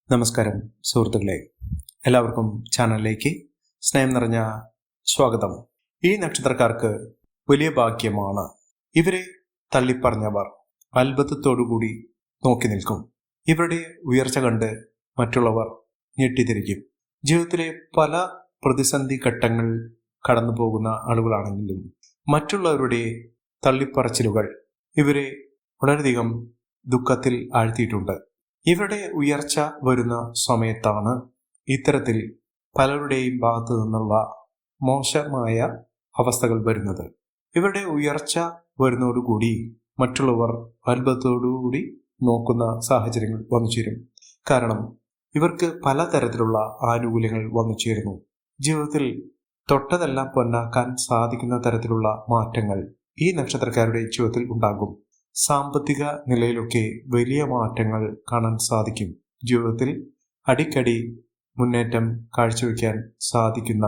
നമസ്കാരം സുഹൃത്തുക്കളെ, എല്ലാവർക്കും ചാനലിലേക്ക് സ്നേഹം നിറഞ്ഞ സ്വാഗതം. ഈ നക്ഷത്രക്കാർക്ക് വലിയ ഭാഗ്യമാണ്. ഇവരെ തള്ളിപ്പറഞ്ഞവർ അത്ഭുതത്തോടുകൂടി നോക്കി നിൽക്കും. ഇവരുടെ ഉയർച്ച കണ്ട് മറ്റുള്ളവർ ഞെട്ടിത്തിരിക്കും. ജീവിതത്തിലെ പല പ്രതിസന്ധി ഘട്ടങ്ങൾ കടന്നു പോകുന്ന ആളുകളാണെങ്കിലും മറ്റുള്ളവരുടെ തള്ളിപ്പറച്ചിലുകൾ ഇവരെ വളരെയധികം ദുഃഖത്തിൽ ആഴ്ത്തിയിട്ടുണ്ട്. ഇവരുടെ ഉയർച്ച വരുന്ന സമയത്താണ് ഇത്തരത്തിൽ പലരുടെയും ഭാഗത്തു നിന്നുള്ള മോശമായ അവസ്ഥകൾ വരുന്നത്. ഇവരുടെ ഉയർച്ച വരുന്നതോടുകൂടി മറ്റുള്ളവർ അത്ഭുതത്തോടുകൂടി നോക്കുന്ന സാഹചര്യങ്ങൾ വന്നു ചേരും. കാരണം ഇവർക്ക് പലതരത്തിലുള്ള ആനുകൂല്യങ്ങൾ വന്നു ചേരുന്നു. ജീവിതത്തിൽ തൊട്ടതെല്ലാം പൊന്നാക്കാൻ സാധിക്കുന്ന തരത്തിലുള്ള മാറ്റങ്ങൾ ഈ നക്ഷത്രക്കാരുടെ ജീവിതത്തിൽ ഉണ്ടാകും. സാമ്പത്തിക നിലയിലൊക്കെ വലിയ മാറ്റങ്ങൾ കാണാൻ സാധിക്കും. ജീവിതത്തിൽ അടിക്കടി മുന്നേറ്റം കാഴ്ചവെക്കാൻ സാധിക്കുന്ന,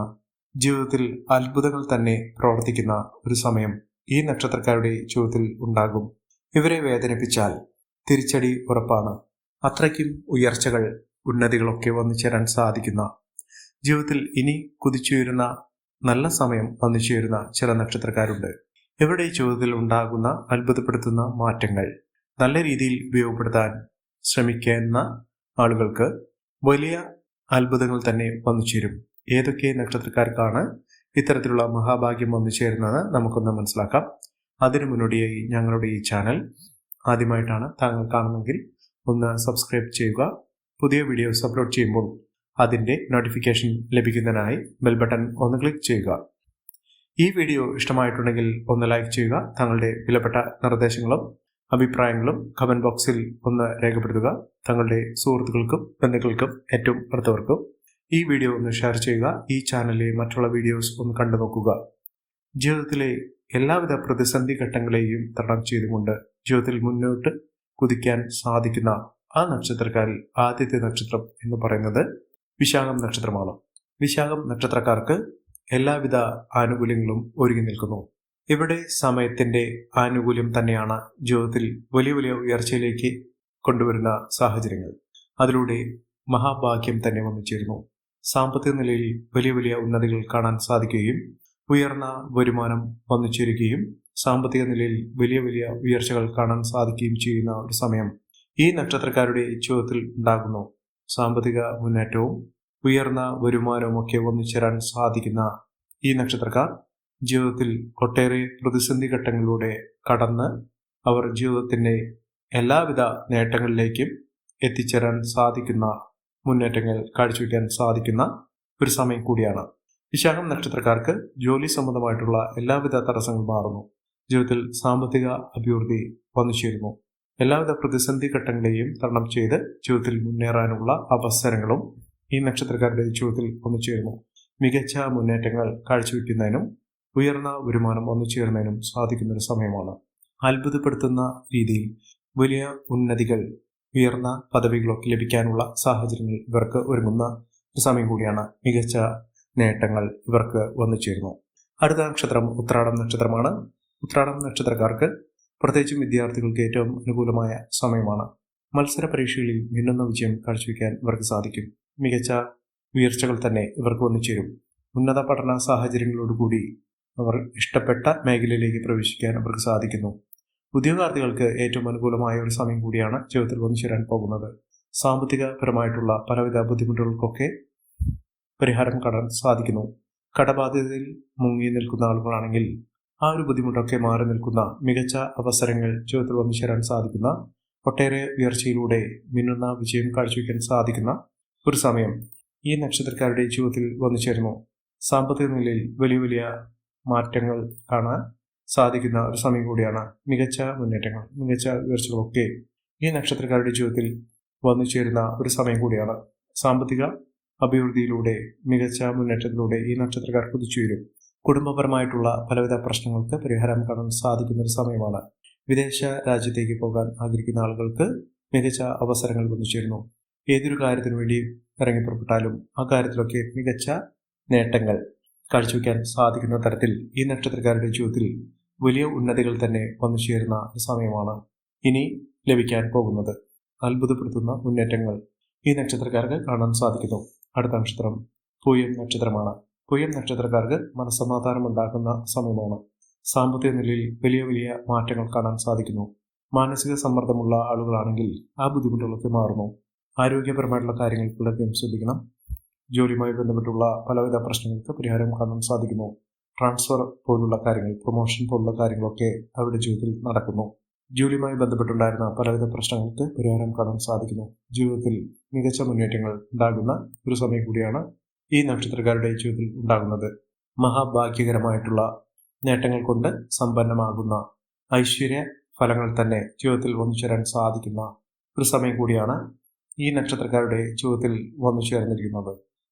ജീവിതത്തിൽ അത്ഭുതങ്ങൾ തന്നെ പ്രവർത്തിക്കുന്ന ഒരു സമയം ഈ നക്ഷത്രക്കാരുടെ ജീവിതത്തിൽ ഉണ്ടാകും. ഇവരെ വേദനിപ്പിച്ചാൽ തിരിച്ചടി ഉറപ്പാണ്. അത്രയ്ക്കും ഉയർച്ചകൾ, ഉന്നതികളൊക്കെ വന്നു ചേരാൻ സാധിക്കുന്ന, ജീവിതത്തിൽ ഇനി കുതിച്ചുയരുന്ന നല്ല സമയം വന്നു ചേരുന്ന ചില നക്ഷത്രക്കാരുണ്ട്. ഇവരുടെ ജീവിതത്തിൽ ഉണ്ടാകുന്ന അത്ഭുതപ്പെടുത്തുന്ന മാറ്റങ്ങൾ നല്ല രീതിയിൽ ഉപയോഗപ്പെടുത്താൻ ശ്രമിക്കുന്ന ആളുകൾക്ക് വലിയ അത്ഭുതങ്ങൾ തന്നെ വന്നു ചേരും. ഏതൊക്കെ നക്ഷത്രക്കാർക്കാണ് ഇത്തരത്തിലുള്ള മഹാഭാഗ്യം വന്നു ചേരുന്നത് നമുക്കൊന്ന് മനസ്സിലാക്കാം. അതിനു മുന്നോടിയായി ഞങ്ങളുടെ ഈ ചാനൽ ആദ്യമായിട്ടാണ് താങ്കൾ കാണുന്നതെങ്കിൽ ഒന്ന് സബ്സ്ക്രൈബ് ചെയ്യുക. പുതിയ വീഡിയോസ് അപ്ലോഡ് ചെയ്യുമ്പോൾ അതിൻ്റെ നോട്ടിഫിക്കേഷൻ ലഭിക്കുന്നതിനായി ബെൽ ബട്ടൺ ഒന്ന് ക്ലിക്ക് ചെയ്യുക. ഈ വീഡിയോ ഇഷ്ടമായിട്ടുണ്ടെങ്കിൽ ഒന്ന് ലൈക്ക് ചെയ്യുക. താങ്കളുടെ വിലപ്പെട്ട നിർദ്ദേശങ്ങളും അഭിപ്രായങ്ങളും കമന്റ് ബോക്സിൽ ഒന്ന് രേഖപ്പെടുത്തുക. തങ്ങളുടെ സുഹൃത്തുക്കൾക്കും ബന്ധുക്കൾക്കും ഏറ്റവും അടുത്തവർക്കും ഈ വീഡിയോ ഒന്ന് ഷെയർ ചെയ്യുക. ഈ ചാനലിലെ മറ്റുള്ള വീഡിയോസ് ഒന്ന് കണ്ടു നോക്കുക. ജീവിതത്തിലെ എല്ലാവിധ പ്രതിസന്ധി ഘട്ടങ്ങളെയും തരണം ചെയ്തുകൊണ്ട് ജീവിതത്തിൽ മുന്നോട്ട് കുതിക്കാൻ സാധിക്കുന്ന ആ നക്ഷത്രക്കാരിൽ ആദ്യത്തെ നക്ഷത്രം എന്ന് പറയുന്നത് വിശാഖം നക്ഷത്രമാണ്. വിശാഖം നക്ഷത്രക്കാർക്ക് എല്ലാവിധ ആനുകൂല്യങ്ങളും ഒരുങ്ങി നിൽക്കുന്നു. ഇവിടെ സമയത്തിന്റെ ആനുകൂല്യം തന്നെയാണ് ജീവിതത്തിൽ വലിയ വലിയ ഉയർച്ചയിലേക്ക് കൊണ്ടുവരുന്ന സാഹചര്യങ്ങൾ. അതിലൂടെ മഹാഭാഗ്യം തന്നെ വന്നു ചേരുന്നു. സാമ്പത്തിക നിലയിൽ വലിയ വലിയ ഉന്നതികൾ കാണാൻ സാധിക്കുകയും ഉയർന്ന വരുമാനം വന്നു ചേരുകയും സാമ്പത്തിക നിലയിൽ വലിയ വലിയ ഉയർച്ചകൾ കാണാൻ സാധിക്കുകയും ചെയ്യുന്ന ഒരു സമയം ഈ നക്ഷത്രക്കാരുടെ ജീവിതത്തിൽ ഉണ്ടാകുന്നു. സാമ്പത്തിക മുന്നേറ്റവും ഉയർന്ന വരുമാനവും ഒക്കെ വന്നു ചേരാൻ സാധിക്കുന്ന ഈ നക്ഷത്രക്കാർ ജീവിതത്തിൽ ഒട്ടേറെ പ്രതിസന്ധി ഘട്ടങ്ങളിലൂടെ കടന്ന് അവർ ജീവിതത്തിന്റെ എല്ലാവിധ നേട്ടങ്ങളിലേക്കും എത്തിച്ചേരാൻ സാധിക്കുന്ന, മുന്നേറ്റങ്ങൾ കാഴ്ചവെക്കാൻ സാധിക്കുന്ന ഒരു സമയം കൂടിയാണ്. വിശാഖം നക്ഷത്രക്കാർക്ക് ജോലി സംബന്ധമായിട്ടുള്ള എല്ലാവിധ തടസ്സങ്ങളും മാറുന്നു. ജീവിതത്തിൽ സാമ്പത്തിക അഭിവൃദ്ധി വന്നു ചേരുന്നു. എല്ലാവിധ പ്രതിസന്ധി ഘട്ടങ്ങളെയും തരണം ചെയ്ത് ജീവിതത്തിൽ മുന്നേറാനുള്ള അവസരങ്ങളും ഈ നക്ഷത്രക്കാരുടെ ജീവിതത്തിൽ വന്നു ചേരുന്നു. മികച്ച മുന്നേറ്റങ്ങൾ കാഴ്ചവെക്കുന്നതിനും ഉയർന്ന വരുമാനം വന്നു ചേരുന്നതിനും സാധിക്കുന്ന ഒരു സമയമാണ്. അത്ഭുതപ്പെടുത്തുന്ന രീതിയിൽ വലിയ ഉന്നതികൾ, ഉയർന്ന പദവികളൊക്കെ ലഭിക്കാനുള്ള സാഹചര്യങ്ങൾ ഇവർക്ക് ഒരുങ്ങുന്ന ഒരു സമയം കൂടിയാണ്. മികച്ച നേട്ടങ്ങൾ ഇവർക്ക് വന്നു ചേരുന്നു. അടുത്ത നക്ഷത്രം ഉത്രാടം നക്ഷത്രമാണ്. ഉത്രാടം നക്ഷത്രക്കാർക്ക് പ്രത്യേകിച്ചും വിദ്യാർത്ഥികൾക്ക് ഏറ്റവും അനുകൂലമായ സമയമാണ്. മത്സര പരീക്ഷകളിൽ മിന്നുന്ന വിജയം കാഴ്ചവെക്കാൻ ഇവർക്ക് സാധിക്കും. മികച്ച ഉയർച്ചകൾ തന്നെ ഇവർക്ക് വന്നു ചേരും. ഉന്നത പഠന സാഹചര്യങ്ങളോടുകൂടി അവർ ഇഷ്ടപ്പെട്ട മേഖലയിലേക്ക് പ്രവേശിക്കാൻ അവർക്ക് സാധിക്കുന്നു. ഉദ്യോഗാർത്ഥികൾക്ക് ഏറ്റവും അനുകൂലമായ ഒരു സമയം കൂടിയാണ് ജീവിതത്തിൽ വന്നു ചേരാൻ പോകുന്നത്. സാമ്പത്തികപരമായിട്ടുള്ള പലവിധ ബുദ്ധിമുട്ടുകൾക്കൊക്കെ പരിഹാരം കാണാൻ സാധിക്കുന്നു. കടബാധ്യതയിൽ മുങ്ങി നിൽക്കുന്ന ആളുകളാണെങ്കിൽ ആ ഒരു ബുദ്ധിമുട്ടൊക്കെ മാറി നിൽക്കുന്ന മികച്ച അവസരങ്ങൾ ജീവിതത്തിൽ വന്നു ചേരാൻ സാധിക്കുന്ന, ഒട്ടേറെ ഉയർച്ചയിലൂടെ മിന്നുന്ന വിജയം കാഴ്ചവെക്കാൻ സാധിക്കുന്ന ഒരു സമയം ഈ നക്ഷത്രക്കാരുടെ ജീവിതത്തിൽ വന്നു ചേരുന്നു. സാമ്പത്തിക നിലയിൽ വലിയ വലിയ മാറ്റങ്ങൾ കാണാൻ സാധിക്കുന്ന ഒരു സമയം കൂടിയാണ്. മികച്ച മുന്നേറ്റങ്ങൾ, മികച്ച ഉയർച്ചകളൊക്കെ ഈ നക്ഷത്രക്കാരുടെ ജീവിതത്തിൽ വന്നു ചേരുന്ന ഒരു സമയം കൂടിയാണ്. സാമ്പത്തിക അഭിവൃദ്ധിയിലൂടെ, മികച്ച മുന്നേറ്റത്തിലൂടെ ഈ നക്ഷത്രക്കാർ കുതിച്ചുയരും. കുടുംബപരമായിട്ടുള്ള പലവിധ പ്രശ്നങ്ങൾക്ക് പരിഹാരം കാണാൻ സാധിക്കുന്ന ഒരു സമയമാണ്. വിദേശ രാജ്യത്തേക്ക് പോകാൻ ആഗ്രഹിക്കുന്ന ആളുകൾക്ക് മികച്ച അവസരങ്ങൾ വന്നു ചേരുന്നു. ഏതൊരു കാര്യത്തിനു വേണ്ടി ഇറങ്ങിപ്പുറപ്പെട്ടാലും ആ കാര്യത്തിലൊക്കെ മികച്ച നേട്ടങ്ങൾ കാഴ്ചവെക്കാൻ സാധിക്കുന്ന തരത്തിൽ ഈ നക്ഷത്രക്കാരുടെ ജീവിതത്തിൽ വലിയ ഉന്നതികൾ തന്നെ വന്നു ചേരുന്ന ഒരു സമയമാണ് ഇനി ലഭിക്കാൻ പോകുന്നത്. അത്ഭുതപ്പെടുത്തുന്ന മുന്നേറ്റങ്ങൾ ഈ നക്ഷത്രക്കാർക്ക് കാണാൻ സാധിക്കുന്നു. അടുത്ത നക്ഷത്രം പൂയം നക്ഷത്രമാണ്. പൂയം നക്ഷത്രക്കാർക്ക് മനസ്സമാധാനം ഉണ്ടാക്കുന്ന സമയമാണ്. സാമ്പത്തിക നിലയിൽ വലിയ വലിയ മാറ്റങ്ങൾ കാണാൻ സാധിക്കുന്നു. മാനസിക സമ്മർദ്ദമുള്ള ആളുകളാണെങ്കിൽ ആ ബുദ്ധിമുട്ടുകളൊക്കെ മാറുന്നു. ആരോഗ്യപരമായിട്ടുള്ള കാര്യങ്ങൾ വളരെയധികം ശ്രദ്ധിക്കണം. ജോലിയുമായി ബന്ധപ്പെട്ടുള്ള പലവിധ പ്രശ്നങ്ങൾക്ക് പരിഹാരം കാണാൻ സാധിക്കുന്നു. ട്രാൻസ്ഫർ പോലുള്ള കാര്യങ്ങൾ, പ്രൊമോഷൻ പോലുള്ള കാര്യങ്ങളൊക്കെ അവരുടെ ജീവിതത്തിൽ നടക്കുന്നു. ജോലിയുമായി ബന്ധപ്പെട്ടുണ്ടായിരുന്ന പലവിധ പ്രശ്നങ്ങൾക്ക് പരിഹാരം കാണാൻ സാധിക്കുന്നു. ജീവിതത്തിൽ മികച്ച മുന്നേറ്റങ്ങൾ ഉണ്ടാകുന്ന ഒരു സമയം കൂടിയാണ് ഈ നക്ഷത്രക്കാരുടെ ജീവിതത്തിൽ ഉണ്ടാകുന്നത്. മഹാഭാഗ്യകരമായിട്ടുള്ള നേട്ടങ്ങൾ കൊണ്ട് സമ്പന്നമാകുന്ന ഐശ്വര്യ ഫലങ്ങൾ തന്നെ ജീവിതത്തിൽ വന്നു ചേരാൻ സാധിക്കുന്ന ഒരു സമയം കൂടിയാണ് ഈ നക്ഷത്രക്കാരുടെ ജീവിതത്തിൽ വന്നു ചേർന്നിരിക്കുന്നത്.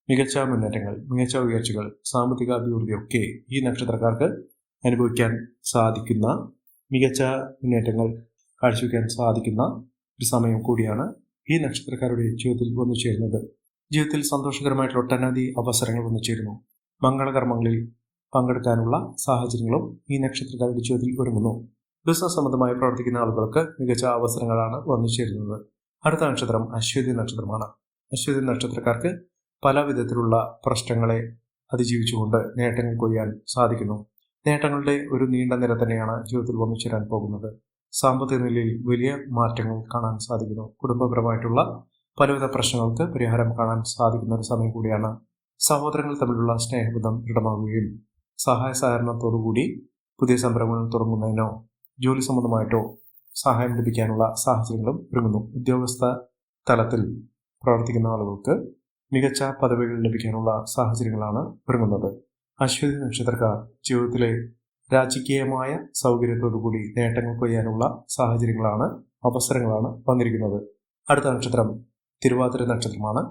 മികച്ച മുന്നേറ്റങ്ങൾ, മികച്ച ഉയർച്ചകൾ, സാമ്പത്തിക അഭിവൃദ്ധിയൊക്കെ ഈ നക്ഷത്രക്കാർക്ക് അനുഭവിക്കാൻ സാധിക്കുന്ന, മികച്ച മുന്നേറ്റങ്ങൾ കാഴ്ചവെക്കാൻ സാധിക്കുന്ന ഒരു സമയം കൂടിയാണ് ഈ നക്ഷത്രക്കാരുടെ ജീവിതത്തിൽ വന്നു ചേരുന്നത്. ജീവിതത്തിൽ സന്തോഷകരമായിട്ടുള്ള ഒട്ടനവധി അവസരങ്ങൾ വന്നു ചേരുന്നു. മംഗളകർമ്മങ്ങളിൽ പങ്കെടുക്കാനുള്ള സാഹചര്യങ്ങളും ഈ നക്ഷത്രക്കാരുടെ ജീവിതത്തിൽ ഒരുങ്ങുന്നു. ബിസിനസ് സംബന്ധമായി പ്രവർത്തിക്കുന്ന ആളുകൾക്ക് മികച്ച അവസരങ്ങളാണ് വന്നു ചേരുന്നത്. അടുത്ത നക്ഷത്രം അശ്വതി നക്ഷത്രമാണ്. അശ്വതി നക്ഷത്രക്കാർക്ക് പല വിധത്തിലുള്ള പ്രശ്നങ്ങളെ അതിജീവിച്ചുകൊണ്ട് നേട്ടങ്ങൾ കൊയ്യാൻ സാധിക്കുന്നു. നേട്ടങ്ങളുടെ ഒരു നീണ്ട നിര തന്നെയാണ് ജീവിതത്തിൽ വന്നു ചേരാൻ പോകുന്നത്. സാമ്പത്തിക നിലയിൽ വലിയ മാറ്റങ്ങൾ കാണാൻ സാധിക്കുന്നു. കുടുംബപരമായിട്ടുള്ള പലവിധ പ്രശ്നങ്ങൾക്ക് പരിഹാരം കാണാൻ സാധിക്കുന്ന ഒരു സമയം കൂടിയാണ്. സഹോദരങ്ങൾ തമ്മിലുള്ള സ്നേഹബന്ധം ദൃഢമാവുകയും സഹായ സഹകരണത്തോടുകൂടി പുതിയ സംരംഭങ്ങൾ തുടങ്ങുന്നതിനോ ജോലി സംബന്ധമായിട്ടോ സഹായം ലഭിക്കാനുള്ള സാഹചര്യങ്ങളും ഒരുങ്ങുന്നു. ഉദ്യോഗസ്ഥ തലത്തിൽ പ്രവർത്തിക്കുന്ന ആളുകൾക്ക് മികച്ച പദവികൾ ലഭിക്കാനുള്ള സാഹചര്യങ്ങളാണ് ഒരുങ്ങുന്നത്. അശ്വതി നക്ഷത്രക്കാർ ജീവിതത്തിലെ രാജകീയമായ സൗകര്യത്തോടുകൂടി നേട്ടങ്ങൾ കൊയ്യാനുള്ള സാഹചര്യങ്ങളാണ്, അവസരങ്ങളാണ് വന്നിരിക്കുന്നത്. അടുത്ത നക്ഷത്രം തിരുവാതിര നക്ഷത്രമാണ്.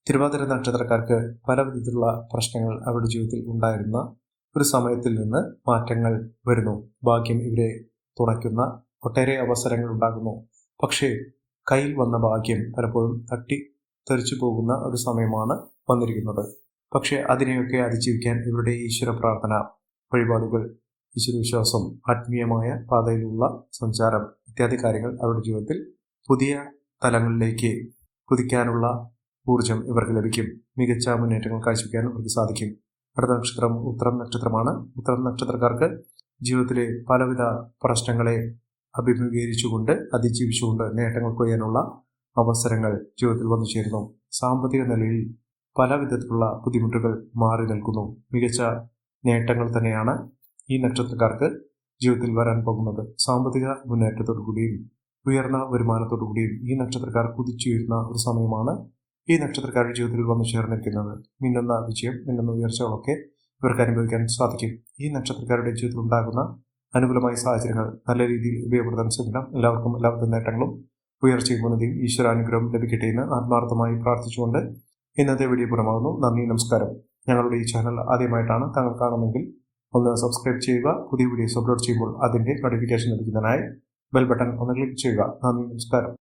തിരുവാതിര നക്ഷത്രക്കാർക്ക് പല വിധത്തിലുള്ള പ്രശ്നങ്ങൾ അവരുടെ ജീവിതത്തിൽ ഉണ്ടായിരുന്ന ഒരു സമയത്തിൽ നിന്ന് മാറ്റങ്ങൾ വരുന്നു. ഭാഗ്യം ഇവരെ തുണയ്ക്കുന്ന ഒട്ടേറെ അവസരങ്ങൾ ഉണ്ടാകുന്നു. പക്ഷേ കയ്യിൽ വന്ന ഭാഗ്യം പലപ്പോഴും തെറിച്ചു പോകുന്ന ഒരു സമയമാണ് വന്നിരിക്കുന്നത്. പക്ഷേ അതിനെയൊക്കെ അതിജീവിക്കാൻ ഇവരുടെ ഈശ്വര പ്രാർത്ഥന, വഴിപാടുകൾ, ഈശ്വരവിശ്വാസം, ആത്മീയമായ പാതയിലുള്ള സഞ്ചാരം ഇത്യാദി കാര്യങ്ങൾ അവരുടെ ജീവിതത്തിൽ പുതിയ തലങ്ങളിലേക്ക് കുതിക്കാനുള്ള ഊർജം ഇവർക്ക് ലഭിക്കും. മികച്ച മുന്നേറ്റങ്ങൾ കാഴ്ചവെക്കാൻ ഇവർക്ക് സാധിക്കും. അടുത്ത നക്ഷത്രം ഉത്തരം നക്ഷത്രമാണ്. ഉത്തരം നക്ഷത്രക്കാർക്ക് ജീവിതത്തിലെ പലവിധ പ്രശ്നങ്ങളെ അഭിമുഖീകരിച്ചുകൊണ്ട് അതിജീവിച്ചുകൊണ്ട് നേട്ടങ്ങൾ കൊയ്യാനുള്ള അവസരങ്ങൾ ജീവിതത്തിൽ വന്നു ചേരുന്നു. സാമ്പത്തിക നിലയിൽ പല വിധത്തിലുള്ള ബുദ്ധിമുട്ടുകൾ മാറി നിൽക്കുന്നു. മികച്ച നേട്ടങ്ങൾ തന്നെയാണ് ഈ നക്ഷത്രക്കാർക്ക് ജീവിതത്തിൽ വരാൻ പോകുന്നത്. സാമ്പത്തിക മുന്നേറ്റത്തോടു കൂടിയും ഉയർന്ന വരുമാനത്തോടു കൂടിയും ഈ നക്ഷത്രക്കാർ കുതിച്ചുയരുന്ന ഒരു സമയമാണ് ഈ നക്ഷത്രക്കാരുടെ ജീവിതത്തിൽ വന്നു ചേർന്നിരിക്കുന്നത്. മിന്നുന്ന വിജയം, മിന്നുന്ന ഉയർച്ചകളൊക്കെ ഇവർക്ക് അനുഭവിക്കാൻ സാധിക്കും. ഈ നക്ഷത്രക്കാരുടെ ജീവിതത്തിൽ ഉണ്ടാകുന്ന അനുകൂലമായ സാഹചര്യങ്ങൾ നല്ല രീതിയിൽ ഉപയോഗപ്പെടുത്താൻ ശ്രമിക്കണം. എല്ലാവർക്കും എല്ലാവിധ നേട്ടങ്ങളും ഉയർച്ചയും ഉന്നതിയും ഈശ്വരാനുഗ്രഹം ലഭിക്കട്ടെ എന്ന് ആത്മാർത്ഥമായി പ്രാർത്ഥിച്ചുകൊണ്ട് ഇന്നത്തെ വീഡിയോ പൂർണ്ണമാകുന്നു. നന്ദി, നമസ്കാരം. ഞങ്ങളുടെ ഈ ചാനൽ ആദ്യമായിട്ടാണ് താങ്കൾ കാണുമെങ്കിൽ ഒന്ന് സബ്സ്ക്രൈബ് ചെയ്യുക. പുതിയ വീഡിയോസ് അപ്ലോഡ് ചെയ്യുമ്പോൾ അതിൻ്റെ നോട്ടിഫിക്കേഷൻ ലഭിക്കുന്നതിനായി ബെൽ ബട്ടൺ ഒന്ന് ക്ലിക്ക് ചെയ്യുക. നന്ദി, നമസ്കാരം.